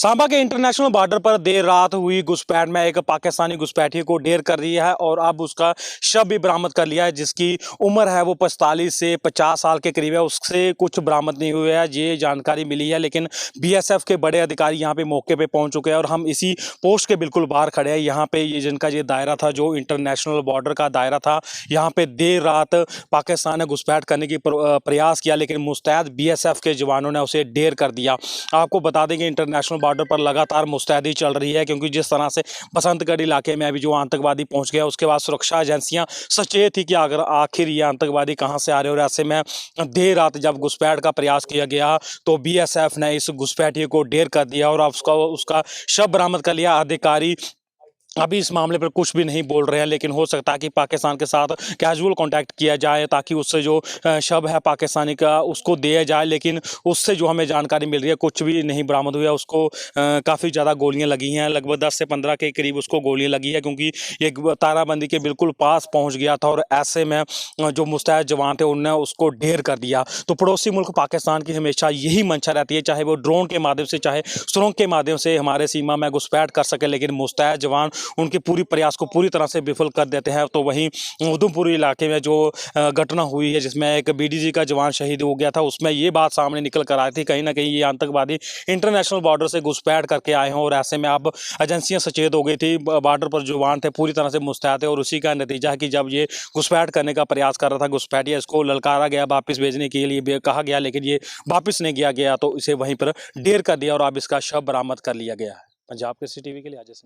सांबा के international border पर देर रात हुई घुसपैठ में एक पाकिस्तानी घुसपैठिए को ढेर कर दिया है और अब उसका शव भी बरामद कर लिया है, जिसकी उम्र है वो 45 से 50 साल के करीब है। उससे कुछ बरामद नहीं हुआ है, ये जानकारी मिली है, लेकिन बीएसएफ के बड़े अधिकारी यहाँ पे मौके पे पहुंच चुके हैं और हम इसी पोस्ट के बिल्कुल बाहर खड़े हैं। यहाँ पे ये जिनका ये दायरा था, जो इंटरनेशनल बॉर्डर का दायरा था, यहाँ पे देर रात पाकिस्तान ने घुसपैठ करने की प्रयास किया, लेकिन मुस्तैद बीएसएफ के जवानों ने उसे ढेर कर दिया। आपको बता दें कि इंटरनेशनल बॉर्डर पर लगातार मुस्तैदी चल रही है, क्योंकि जिस तरह से बसंतगढ़ इलाके में अभी जो आतंकवादी पहुंच गया, उसके बाद सुरक्षा एजेंसियां सचेत थी कि अगर आखिर ये आतंकवादी कहां से आ रहे हो। और ऐसे में देर रात जब घुसपैठ का प्रयास किया गया तो बीएसएफ ने इस घुसपैठिए को ढेर कर दिया और अब उसका शव बरामद कर लिया। अधिकारी अभी इस मामले पर कुछ भी नहीं बोल रहे हैं, लेकिन हो सकता है कि पाकिस्तान के साथ कैजुअल कांटेक्ट किया जाए ताकि उससे जो शव है पाकिस्तानी का उसको दिया जाए। लेकिन उससे जो हमें जानकारी मिल रही है, कुछ भी नहीं बरामद हुआ। उसको काफ़ी ज़्यादा गोलियां लगी हैं, लगभग 10 से 15 के करीब उसको गोलियां लगी है, क्योंकि ये ताराबंदी के बिल्कुल पास पहुंच गया था और ऐसे में जो मुस्तैद जवान थे उनने उसको ढेर कर दिया। तो पड़ोसी मुल्क पाकिस्तान की हमेशा यही मंशा रहती है, चाहे वो ड्रोन के माध्यम से चाहे सुरंग के माध्यम से हमारे सीमा में घुसपैठ कर सके, लेकिन मुस्तैद जवान उनके पूरी प्रयास को पूरी तरह से विफल कर देते हैं। तो वहीं उधमपुर इलाके में जो घटना हुई है, जिसमें एक बीडीजी का जवान शहीद हो गया था, उसमें ये बात सामने निकल कर आई थी कहीं ना कहीं ये आतंकवादी इंटरनेशनल बॉर्डर से घुसपैठ करके आए हों। और ऐसे में अब एजेंसियां सचेत हो गई थी, बॉर्डर पर जवान थे पूरी तरह से मुस्तैद थे। और उसी का नतीजा है कि जब ये घुसपैठ करने का प्रयास कर रहा था घुसपैठिया, इसको ललकारा गया, वापस भेजने के लिए कहा गया, लेकिन ये वापस नहीं किया गया, तो इसे वहीं पर ढेर कर दिया और अब इसका शव बरामद कर लिया गया है। पंजाब के टीवी के लिए अजय सिंह।